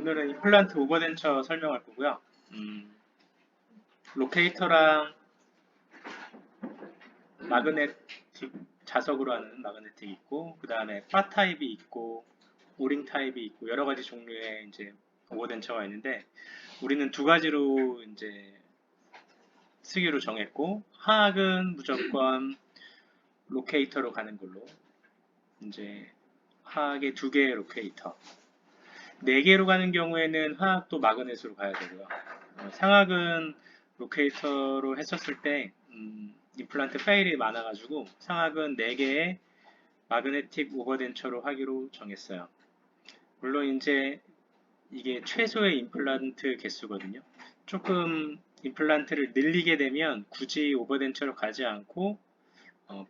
오늘은 임플란트 오버덴처 설명할 거고요. 로케이터랑 마그네틱, 자석으로 하는 마그네틱 있고, 그 다음에 바 타입이 있고, 오링 타입이 있고, 여러 가지 종류의 이제 오버덴처가 있는데, 우리는 두 가지로 이제 쓰기로 정했고, 화학은 무조건 로케이터로 가는 걸로, 이제 화학의 두 개의 로케이터. 네 개로 가는 경우에는 화학도 마그넷으로 가야 되고요. 상학은 로케이터로 했었을 때 임플란트 페일이 많아가지고 상학은 4개의 마그네틱 오버덴처로 하기로 정했어요. 물론 이제 이게 최소의 임플란트 개수거든요. 조금 임플란트를 늘리게 되면 굳이 오버덴처로 가지 않고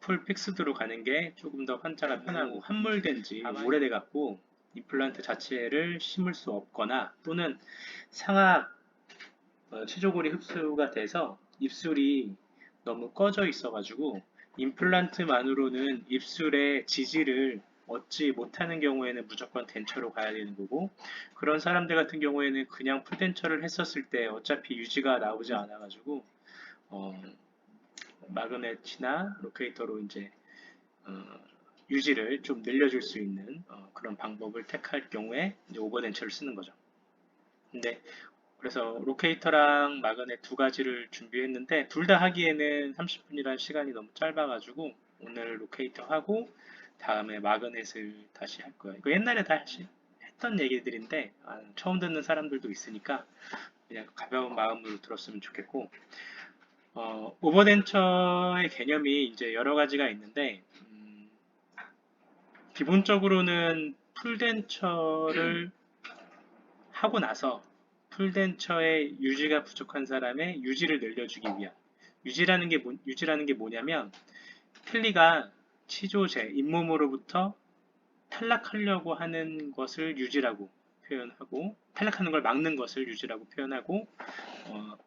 풀 픽스드로 가는 게 조금 더 환자가 편하고 함몰된 지 오래돼 갖고 임플란트 자체를 심을 수 없거나 또는 상악 치조골이 흡수가 돼서 입술이 너무 꺼져 있어가지고 임플란트만으로는 입술의 지지를 얻지 못하는 경우에는 무조건 덴처로 가야 되는 거고 그런 사람들 같은 경우에는 그냥 풀덴처를 했었을 때 어차피 유지가 나오지 않아가지고 어, 마그넷이나 로케이터로 이제 어, 유지를 좀 늘려줄 수 있는 그런 방법을 택할 경우에 이제 오버덴처를 쓰는 거죠. 근데 그래서 로케이터랑 마그넷 두 가지를 준비했는데 둘 다 하기에는 30분이라는 시간이 너무 짧아가지고 오늘 로케이터 하고 다음에 마그넷을 다시 할 거예요. 이거 옛날에 다시 했던 얘기들인데 처음 듣는 사람들도 있으니까 그냥 가벼운 마음으로 들었으면 좋겠고 오버덴처의 개념이 이제 여러 가지가 있는데 기본적으로는 풀덴처를 하고 나서 풀덴처의 유지가 부족한 사람의 유지를 늘려주기 위한 유지라는 게 뭐냐면 필리가 치조제 잇몸으로부터 탈락하려고 하는 것을 유지라고 표현하고 탈락하는 걸 막는 것을 유지라고 표현하고 어,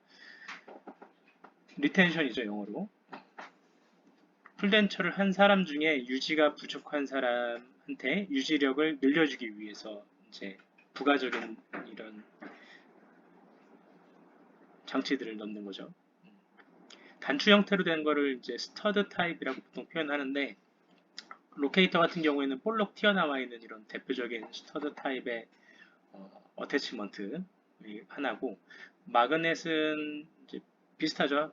리텐션이죠 영어로 풀덴처를 한 사람 중에 유지가 부족한 사람한테 유지력을 늘려주기 위해서 이제 부가적인 이런 장치들을 넣는 거죠. 단추 형태로 된 거를 이제 스터드 타입이라고 보통 표현하는데 로케이터 같은 경우에는 볼록 튀어나와 있는 이런 대표적인 스터드 타입의 어태치먼트 하나고 마그넷은 이제 비슷하죠.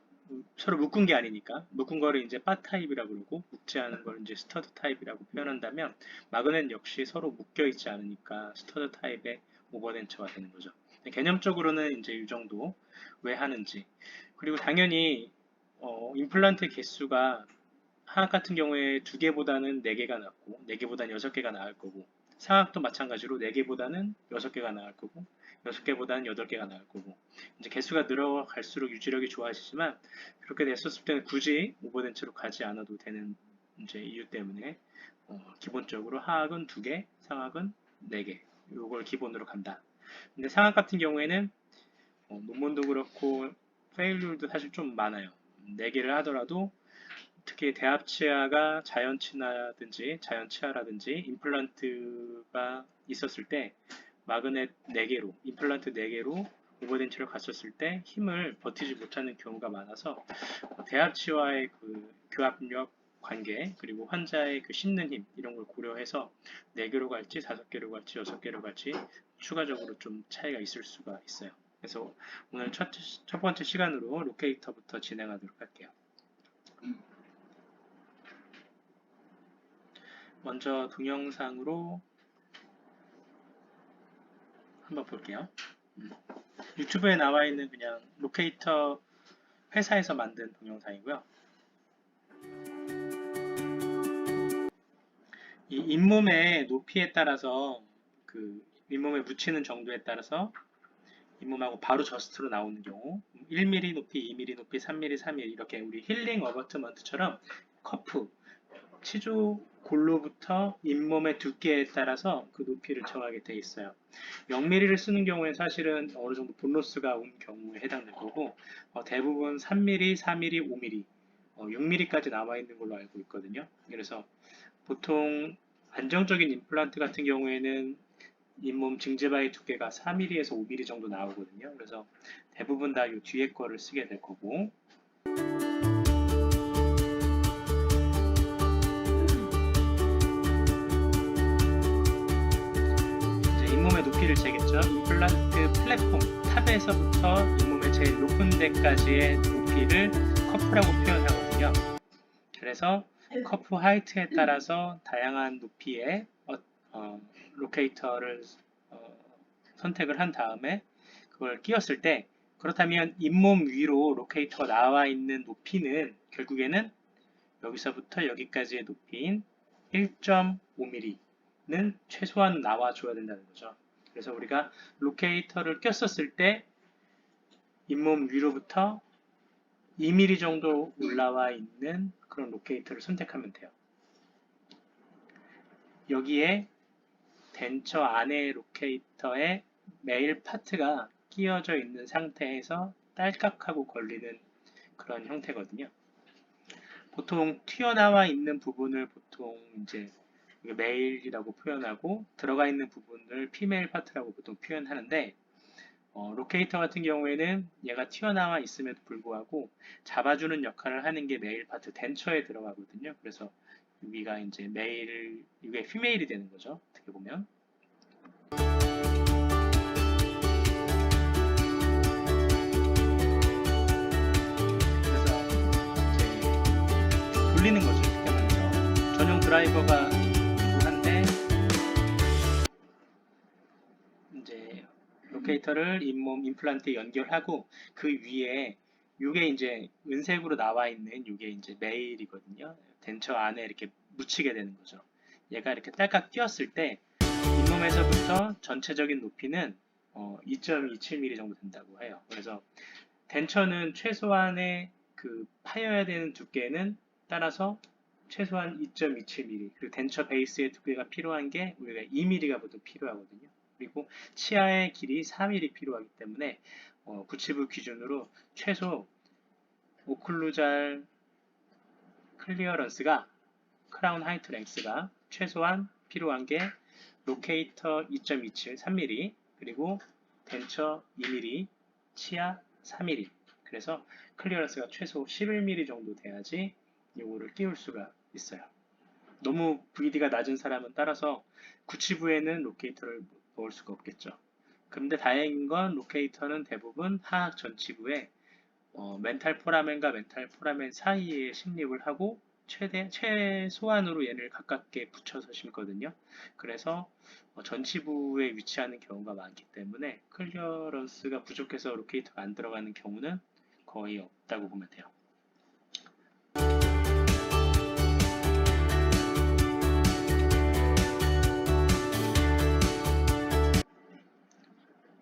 서로 묶은 게 아니니까 묶은 거를 이제 바 타입이라고 그러고 묶지 않은 걸 이제 스터드 타입이라고 표현한다면 마그넷 역시 서로 묶여 있지 않으니까 스터드 타입의 오버덴처가 되는 거죠. 개념적으로는 이제 이 정도 왜 하는지 그리고 당연히 임플란트 개수가 하악 같은 경우에 2개보다는 4개가 낫고 4개보다는 6개가 나을 거고 상악도 마찬가지로 4개보다는 6개가 나을 거고 6개보다는 8개가 나을 거고 이제 개수가 늘어갈수록 유지력이 좋아지지만 그렇게 됐었을 때는 굳이 오버덴처로 가지 않아도 되는 이제 이유 때문에 기본적으로 하악은 2개, 상악은 4개 요걸 기본으로 간다. 근데 상악 같은 경우에는 논문도 그렇고 페일률도 사실 좀 많아요. 4개를 하더라도 특히 대합치아가 자연치아라든지 자연치아라든지 임플란트가 있었을 때 마그넷 4개로 임플란트 4개로 오버덴치를 갔었을 때 힘을 버티지 못하는 경우가 많아서 대합치와의 그 교합력 관계 그리고 환자의 그 씹는 힘 이런 걸 고려해서 4개로 갈지 5개로 갈지 6개로 갈지 추가적으로 좀 차이가 있을 수가 있어요. 그래서 오늘 첫 번째 시간으로 로케이터부터 진행하도록 할게요. 먼저 동영상으로 한번 볼게요. 유튜브에 나와 있는 그냥 로케이터 회사에서 만든 동영상이고요. 이 잇몸의 높이에 따라서 그 잇몸에 묻히는 정도에 따라서 잇몸하고 바로 저스트로 나오는 경우 1mm 높이, 2mm 높이, 3mm, 3mm 이렇게 우리 힐링 어버트먼트처럼 커프 치조 골로부터 잇몸의 두께에 따라서 그 높이를 정하게 돼 있어요. 0mm를 쓰는 경우에 사실은 어느 정도 본로스가 온 경우에 해당될 거고 대부분 3mm, 4mm, 5mm, 6mm까지 나와 있는 걸로 알고 있거든요. 그래서 보통 안정적인 임플란트 같은 경우에는 잇몸 증제바의 두께가 4mm에서 5mm 정도 나오거든요. 그래서 대부분 다 이 뒤에 거를 쓰게 될 거고, 이제 잇몸의 높이를 재겠죠. 임플란트 플랫폼 탑에서부터 잇몸의 제일 높은 데까지의 높이를 커프라고 표현하거든요. 그래서 커프 하이트에 따라서 다양한 높이의 로케이터를 선택을 한 다음에 그걸 끼웠을 때, 그렇다면 잇몸 위로 로케이터가 나와 있는 높이는 결국에는 여기서부터 여기까지의 높이인 1.5mm는 최소한 나와줘야 된다는 거죠. 그래서 우리가 로케이터를 꼈었을 때 잇몸 위로부터 2mm 정도 올라와 있는 그런 로케이터를 선택하면 돼요. 여기에 덴처 안에 로케이터에 메일 파트가 끼워져 있는 상태에서 딸깍하고 걸리는 그런 형태거든요. 보통 튀어나와 있는 부분을 보통 이제 메일이라고 표현하고 들어가 있는 부분을 피메일 파트라고 보통 표현하는데, 로케이터 같은 경우에는 얘가 튀어나와 있음에도 불구하고 잡아주는 역할을 하는 게 메일 파트 덴처에 들어가거든요. 그래서 여기가 이제 메일, 이게 피메일이 되는 거죠. 어떻게 보면. 그래서 이제 돌리는 거죠. 쉽게 말해서. 전용 드라이버가 있고 한데, 이제 로케이터를 잇몸 임플란트에 연결하고 그 위에 이게 이제 은색으로 나와 있는 이게 이제 메일이거든요. 덴처 안에 이렇게 묻히게 되는 거죠. 얘가 이렇게 딸깍 끼었을 때 잇몸에서부터 전체적인 높이는 2.27mm 정도 된다고 해요. 그래서 덴처는 최소한의 그 파여야 되는 두께는 따라서 최소한 2.27mm, 그리고 덴처 베이스의 두께가 필요한 게 우리가 2mm가 보통 필요하거든요. 그리고 치아의 길이 4mm 필요하기 때문에 구치부 기준으로 최소 오클루잘 클리어런스가, 크라운 하이트 랭스가 최소한 필요한 게 로케이터 2.27, 3mm, 그리고 덴처 2mm, 치아 4mm. 그래서 클리어런스가 최소 11mm 정도 돼야지 이거를 끼울 수가 있어요. 너무 VD가 낮은 사람은 따라서 구치부에는 로케이터를 넣을 수가 없겠죠. 그런데 다행인 건 로케이터는 대부분 하악 전치부에 멘탈 포라멘과 멘탈 포라멘 사이에 심립을 하고 최소한으로 얘를 가깝게 붙여서 심거든요. 그래서 전치부에 위치하는 경우가 많기 때문에 클리어런스가 부족해서 로케이터가 안 들어가는 경우는 거의 없다고 보면 돼요.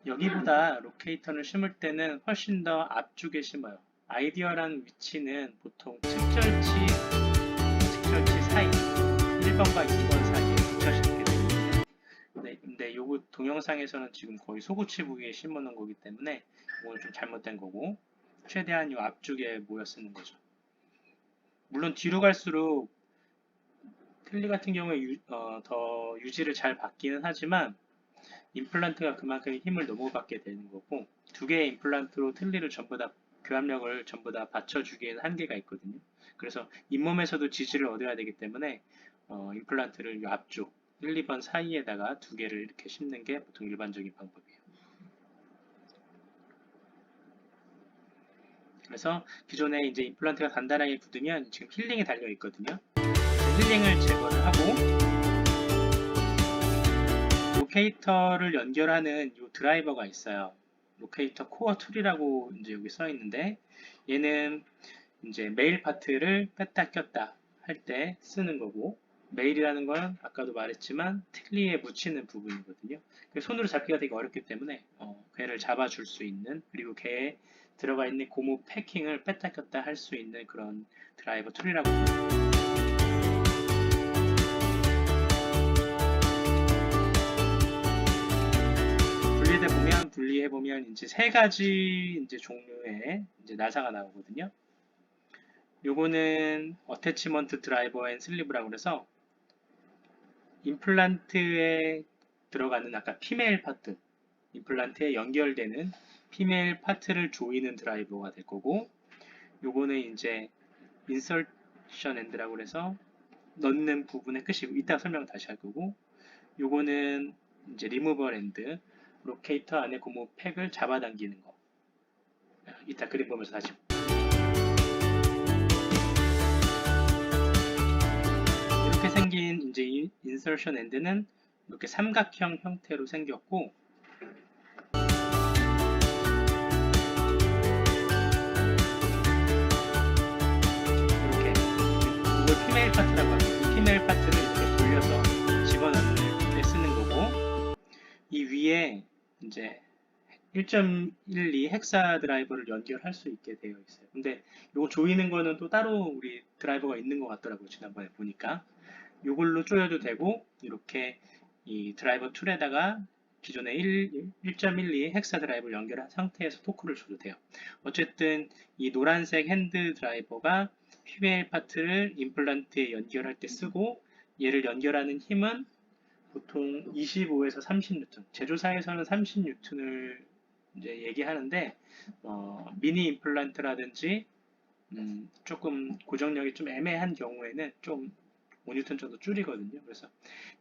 여기보다 로케이터를 심을 때는 훨씬 더 앞쪽에 심어요. 아이디어란 위치는 보통 측절치 사이, 1번과 2번 사이에 붙여지게 되거든요. 근데 요거 동영상에서는 지금 거의 소구치 부위에 심어놓은 거기 때문에 이건 좀 잘못된 거고, 최대한 이 앞쪽에 모여 쓰는 거죠. 물론 뒤로 갈수록 틀니 같은 경우에 더 유지를 잘 받기는 하지만 임플란트가 그만큼 힘을 너무 받게 되는 거고, 두 개의 임플란트로 틀니를 전부 다 교합력을 전부 다 받쳐주기에는 한계가 있거든요. 그래서 잇몸에서도 지지를 얻어야 되기 때문에 임플란트를 이 앞쪽 1, 2번 사이에다가 두 개를 이렇게 심는 게 보통 일반적인 방법이에요. 그래서 기존에 이제 임플란트가 단단하게 굳으면 지금 힐링이 달려 있거든요. 힐링을 제거를 하고 로케이터를 연결하는 이 드라이버가 있어요. 로케이터 코어 툴이라고 이제 여기 써 있는데, 얘는 이제 메일 파트를 뺐다 꼈다 할 때 쓰는 거고, 메일이라는 건 아까도 말했지만 틀니에 묻히는 부분이거든요. 손으로 잡기가 되게 어렵기 때문에 걔를 잡아줄 수 있는, 그리고 걔에 들어가 있는 고무 패킹을 뺐다 꼈다 할 수 있는 그런 드라이버 툴이라고 합니다. 분리해보면 이제 세 가지 이제 종류의 이제 나사가 나오거든요. 요거는 어태치먼트 드라이버 앤 슬리브라고 그래서 임플란트의 들어가는 아까 피메일 파트, 임플란트에 연결되는 피메일 파트를 조이는 드라이버가 될 거고, 요거는 이제 인설션 엔드라고 그래서 넣는 부분의 끝이고, 이따 설명 다시 할 거고, 요거는 이제 리무버 엔드, 로케이터 안에 고무 팩을 잡아당기는 거. 이따 그림 보면서 다시. 이렇게 생긴 이제 인설션 엔드는 이렇게 삼각형 형태로 생겼고, 이렇게 이걸 피메일 파트라고 합니다. 이 피메일 파트를 이렇게 돌려서 집어넣는 데 쓰는 거고, 이 위에 이제 1.12 헥사 드라이버를 연결할 수 있게 되어 있어요. 근데 이거 조이는 거는 또 따로 우리 드라이버가 있는 것 같더라고요. 지난번에 보니까. 이걸로 조여도 되고, 이렇게 이 드라이버 툴에다가 기존의 1.12 헥사 드라이버를 연결한 상태에서 토크를 줘도 돼요. 어쨌든 이 노란색 핸드 드라이버가 PBL 파트를 임플란트에 연결할 때 쓰고, 얘를 연결하는 힘은 보통 25에서 30N, 제조사에서는 30N을 이제 얘기하는데, 미니 임플란트라든지 조금 고정력이 좀 애매한 경우에는 좀 5N 정도 줄이거든요. 그래서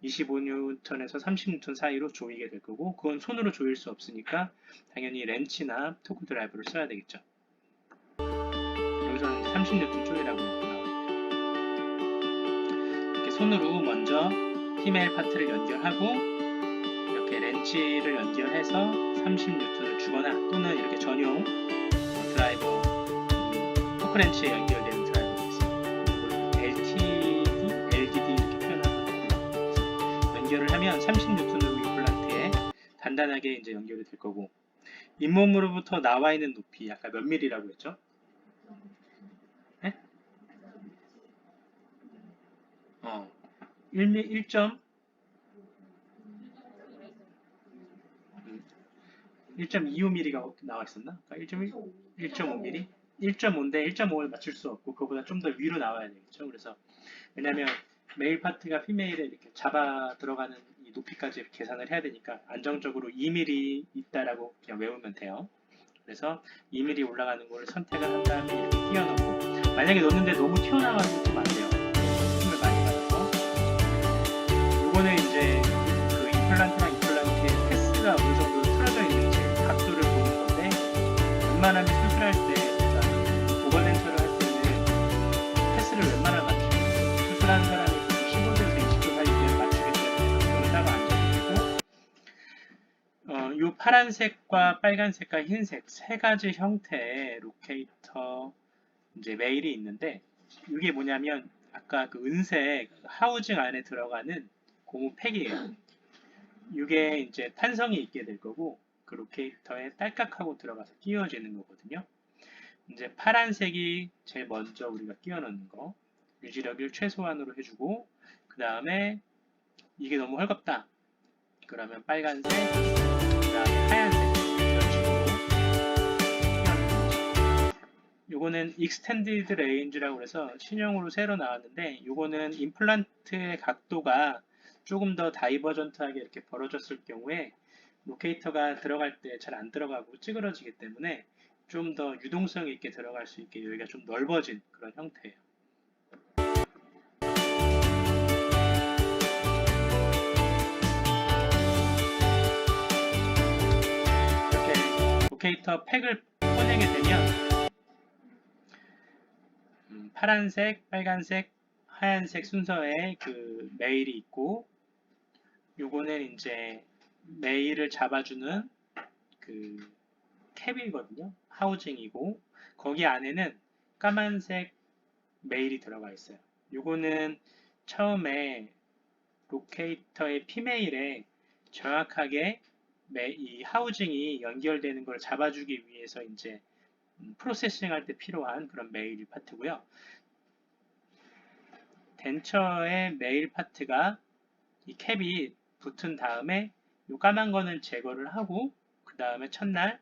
25N에서 30N 사이로 조이게 될 거고, 그건 손으로 조일 수 없으니까 당연히 렌치나 토크 드라이버를 써야 되겠죠. 여기서는 30N 조이라고 나와요. 이렇게 손으로 먼저 피메일 파트를 연결하고, 이렇게 렌치를 연결해서 30N을 주거나, 또는 이렇게 전용 드라이버, 토크 렌치에 연결되는 드라이버가 있어요. 이걸 LDD 이렇게 표현하는 거고요. 연결을 하면 30N으로 임플란트에 단단하게 이제 연결이 될 거고, 잇몸으로부터 나와 있는 높이 아까 몇 밀리라고 했죠? 네? 1.25mm가 나와 있었나? 1.5mm? 1.5인데 1.5를 맞출 수 없고 그거보다 좀 더 위로 나와야 되겠죠. 그래서 왜냐면 메일 파트가 피메일에 이렇게 잡아 들어가는 이 높이까지 계산을 해야 되니까 안정적으로 2mm 있다라고 그냥 외우면 돼요. 그래서 2mm 올라가는 걸 선택을 한 다음에 이렇게 띄워놓고, 만약에 넣는데 너무 튀어나가면 좀 안 돼요. 힘을 많이 받아서. 요거는 이제 그 임플란트랑 임플란트의 패스가 어느 정도 틀어져 있는지 각도를 보는 건데, 웬만하면 수술할 때 오버덴처를 할 때는 패스를 웬만하면 맞추고, 수술하는 사람이 15도에서 20도 사이에 맞추기 때문에 각도는 따로 안 잡히고, 이 파란색과 빨간색과 흰색 세 가지 형태의 로케이터 이제 메일이 있는데, 이게 뭐냐면 아까 그 은색 하우징 안에 들어가는 고무 팩이에요. 이게 이제 탄성이 있게 될 거고, 그 로케이터에 딸깍하고 들어가서 끼워지는 거거든요. 이제 파란색이 제일 먼저 우리가 끼워 넣는 거, 유지력을 최소한으로 해주고, 그 다음에 이게 너무 헐겁다 그러면 빨간색, 그 다음에 하얀색, 이런 식으로 끼워 넣는 거죠. 요거는 익스텐디드 레인지라고 해서 신형으로 새로 나왔는데, 요거는 임플란트의 각도가 조금 더 다이버전트하게 이렇게 벌어졌을 경우에 로케이터가 들어갈 때 잘 안 들어가고 찌그러지기 때문에 좀 더 유동성 있게 들어갈 수 있게 여기가 좀 넓어진 그런 형태예요. 이렇게 로케이터 팩을 꺼내게 되면 파란색, 빨간색, 하얀색 순서의 그 메일이 있고, 요거는 이제 메일을 잡아주는 그 캡이거든요. 하우징이고, 거기 안에는 까만색 메일이 들어가 있어요. 요거는 처음에 로케이터의 피메일에 정확하게 이 하우징이 연결되는 걸 잡아주기 위해서 이제 프로세싱 할 때 필요한 그런 메일 파트고요. 덴처의 메일 파트가 이 캡이 붙은 다음에 이 까만 거는 제거를 하고, 그 다음에 첫날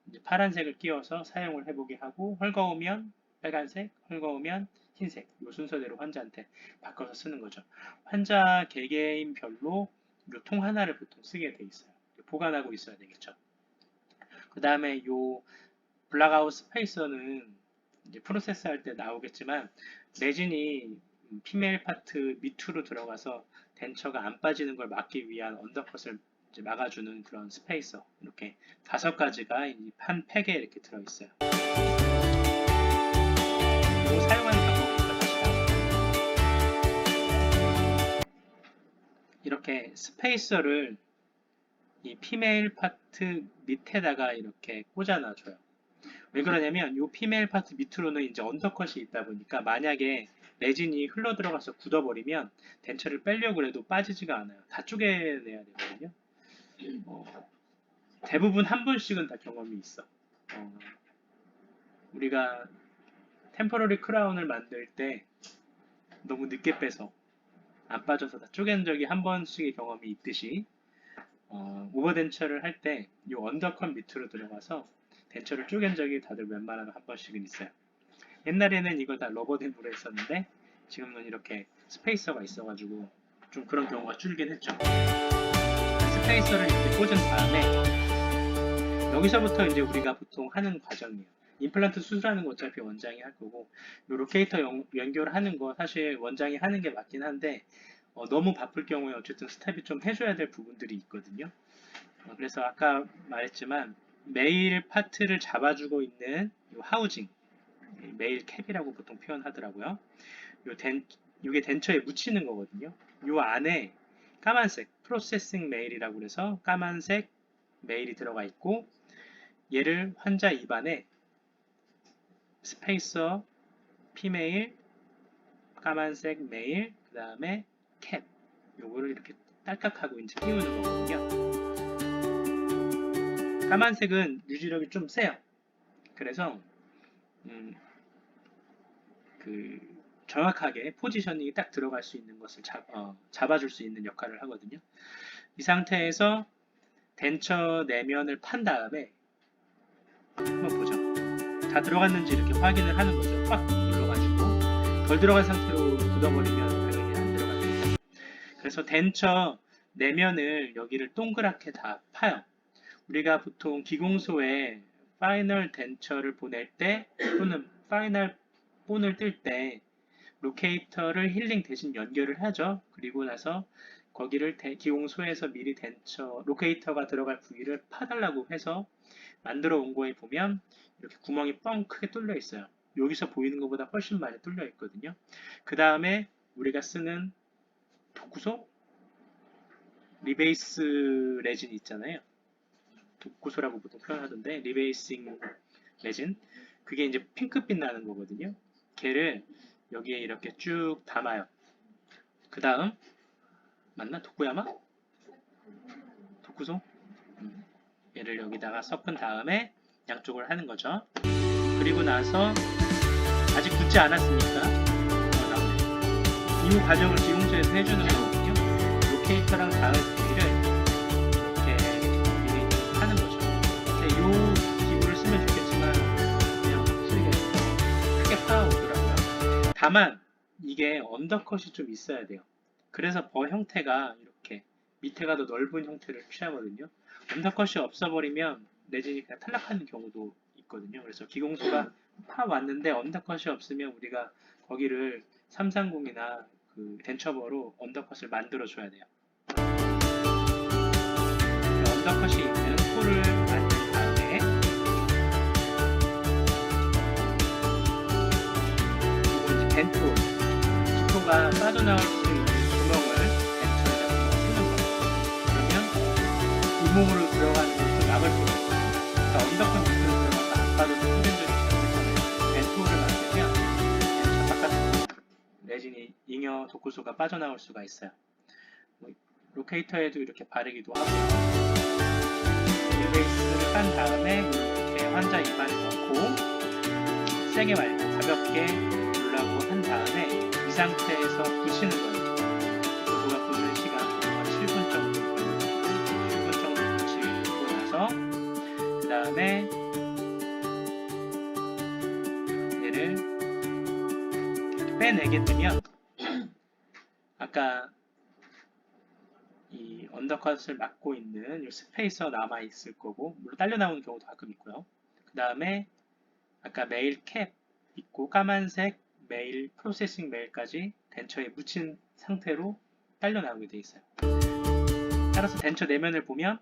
이제 파란색을 끼워서 사용을 해보게 하고, 헐거우면 빨간색, 헐거우면 흰색, 이 순서대로 환자한테 바꿔서 쓰는 거죠. 환자 개개인별로 요 통 하나를 보통 쓰게 돼 있어요. 보관하고 있어야 되겠죠. 그 다음에 요 블락아웃 스페이서는 이제 프로세스 할 때 나오겠지만 레진이 피메일 파트 밑으로 들어가서 덴처가 안 빠지는 걸 막기 위한 언더컷을 이제 막아주는 그런 스페이서, 이렇게 5가지가 한 팩에 이렇게 들어있어요. 이거 사용하는 방법부터 다시 나올게요. 이렇게 스페이서를 이 피메일 파트 밑에다가 이렇게 꽂아놔줘요. 왜 그러냐면 이 피메일 파트 밑으로는 이제 언더컷이 있다 보니까 만약에 레진이 흘러 들어가서 굳어버리면 덴처를 빼려고 해도 빠지지가 않아요. 다 쪼개내야 되거든요. 대부분 한 번씩은 다 경험이 있어. 우리가 템포러리 크라운을 만들 때 너무 늦게 빼서 안 빠져서 다 쪼갠 적이 한 번씩의 경험이 있듯이 오버덴처를 할 때 이 언더컷 밑으로 들어가서 덴처를 쪼갠 적이 다들 웬만하면 한 번씩은 있어요. 옛날에는 이걸 다 러버댐으로 했었는데 지금은 이렇게 스페이서가 있어가지고 좀 그런 경우가 줄긴 했죠. 스페이서를 이렇게 꽂은 다음에 여기서부터 이제 우리가 보통 하는 과정이에요. 임플란트 수술하는 거 어차피 원장이 할 거고, 요 로케이터 연결하는 거 사실 원장이 하는 게 맞긴 한데 너무 바쁠 경우에 어쨌든 스텝이 좀 해줘야 될 부분들이 있거든요. 그래서 아까 말했지만 메일 파트를 잡아주고 있는 요 하우징, 메일 캡이라고 보통 표현하더라고요. 이게 덴처에 묻히는 거거든요. 요 안에 까만색 프로세싱 메일이라고 그래서 까만색 메일이 들어가 있고, 얘를 환자 입안에 스페이서, 피메일, 까만색 메일, 그 다음에 캡, 요거를 이렇게 딸깍하고 이제 끼우는 거거든요. 까만색은 유지력이 좀 세요. 그래서 정확하게 포지셔닝이 딱 들어갈 수 있는 것을 잡아줄 수 있는 역할을 하거든요. 이 상태에서 덴처 내면을 판 다음에 한번 보죠. 다 들어갔는지 이렇게 확인을 하는 거죠. 꽉 눌러가지고 덜 들어간 상태로 굳어버리면 당연히 안 들어가거든요. 그래서 덴처 내면을 여기를 동그랗게 다 파요. 우리가 보통 기공소에 파이널 덴처를 보낼 때 또는 파이널 본을 뜰 때 로케이터를 힐링 대신 연결을 하죠. 그리고 나서 거기를 기공소에서 미리 덴처 로케이터가 들어갈 부위를 파달라고 해서 만들어 온 거에 보면 이렇게 구멍이 뻥 크게 뚫려 있어요. 여기서 보이는 것보다 훨씬 많이 뚫려 있거든요. 그 다음에 우리가 쓰는 독구소 리베이스 레진 있잖아요. 독구소라고 보통 표현하던데 리베이싱 레진, 그게 이제 핑크빛 나는 거거든요. 걔를 여기에 이렇게 쭉 담아요. 그 다음 맞나? 독구야마? 독구소? 얘를 여기다가 섞은 다음에 양쪽을 하는 거죠. 그리고 나서 아직 굳지 않았으니까 이 과정을 기공소에서 해주는 거거든요. 로케이터랑 닿을 부위를 이렇게 미리 하는 거죠. 근데 이 기구를 쓰면 좋겠지만 그냥 쓰게 크게 파오더라고요. 다만 이게 언더컷이 좀 있어야 돼요. 그래서 버 형태가 이렇게 밑에가 더 넓은 형태를 취하거든요. 언더컷이 없어버리면 레진이 그냥 탈락하는 경우도 있거든요. 그래서 기공소가 파 왔는데 언더컷이 없으면 우리가 거기를 330이나 그 덴처버로 언더컷을 만들어 줘야 돼요. 언더컷이 있는 폴을 만든 다음에 그리고 이제 덴토, 기토가 빠져나올 수 있는 구멍을 덴처에다 쓰는 거예요. 그러면 구멍으로 들어가는 것도 막을 수가 있어요. 그러니까 언더컷 밑으로 들어가서 안 빠져도 뚫린 적이 있었잖아요. 덴토를 만들면 덴처 바깥으로 레진이 잉여 독구소가 빠져나올 수가 있어요. 로케이터에도 이렇게 바르기도 하고, 리베이스를 깐 다음에 이렇게 환자 입안에 넣고 세게 말고 가볍게 누르라고 한 다음에 이 상태에서 부시는 거예요. 독구소가 부는 시간 7분 정도 걸립니다. 7분 정도 부시고 나서 그 다음에 얘를 빼내게 되면 아까 이 언더컷을 막고 있는 이 스페이서 남아 있을 거고, 물론 딸려 나오는 경우도 가끔 있고요. 그 다음에 아까 메일 캡 있고 까만색 메일 프로세싱 메일까지 덴처에 묻힌 상태로 딸려 나오게 돼 있어요. 따라서 덴처 내면을 보면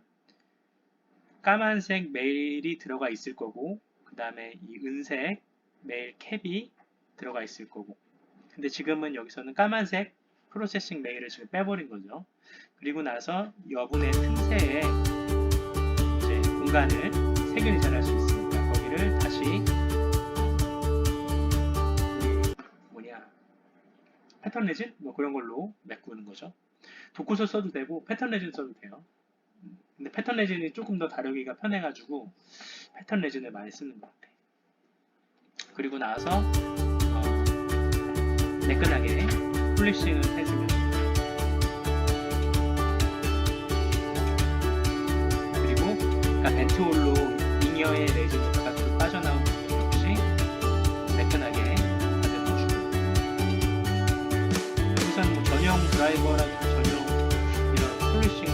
까만색 메일이 들어가 있을 거고, 그 다음에 이 은색 메일 캡이 들어가 있을 거고, 근데 지금은 여기서는 까만색 프로세싱 메일을 지금 빼버린 거죠. 그리고 나서 여분의 틈새에 이제 공간을 세균이 자랄 수 있으니까 거기를 다시 패턴 레진? 뭐 그런 걸로 메꾸는 거죠. 도쿠소 써도 되고 패턴 레진 써도 돼요. 근데 패턴 레진이 조금 더 다루기가 편해가지고 패턴 레진을 많이 쓰는 것 같아. 그리고 나서 매끈하게 폴리싱을 해주면, 그리고 아까 벤트홀로 잉여의 레진 바깥으로 빠져나온 부분 역시 매끈하게 다듬어주고, 여기서는 뭐 전용 드라이버라든가 전용 이런 폴리싱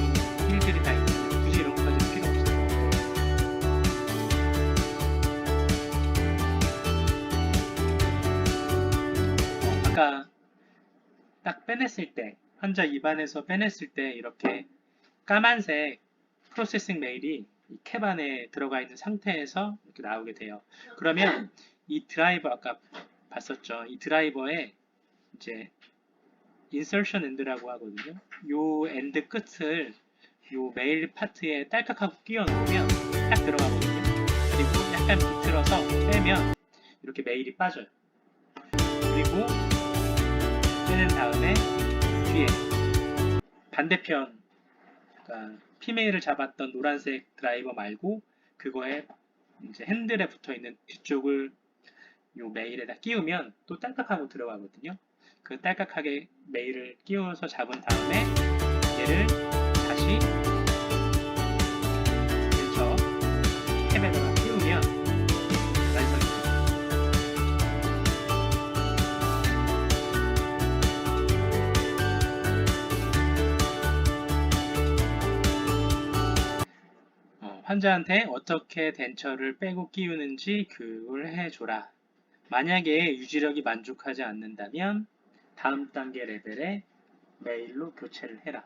휠들이 다 있는데 굳이 이런 것까지 필요 없어요. 아까 딱 빼냈을 때, 환자 입안에서 빼냈을 때 이렇게 까만색 프로세싱 메일이 이 캡 안에 들어가 있는 상태에서 이렇게 나오게 돼요. 그러면 이 드라이버, 아까 봤었죠? 이 드라이버에 이제 인서션 엔드라고 하거든요. 요 엔드 끝을 요 메일 파트에 딸깍하고 끼워 놓으면 딱 들어가거든요. 그리고 약간 비틀어서 빼면 이렇게 메일이 빠져요. 그리고 빼낸 다음에 뒤에 반대편, 그러니까 피메일을 잡았던 노란색 드라이버 말고 그거에 이제 핸들에 붙어 있는 뒤쪽을 요 메일에다 끼우면 또 딸깍하고 들어가거든요. 그 딸깍하게 메일을 끼워서 잡은 다음에 얘를 다시 벤처 캡에다가 끼우면 완성입니다. 환자한테 어떻게 덴처를 빼고 끼우는지 교육을 해줘라. 만약에 유지력이 만족하지 않는다면 다음 단계 레벨의 메일로 교체를 해라.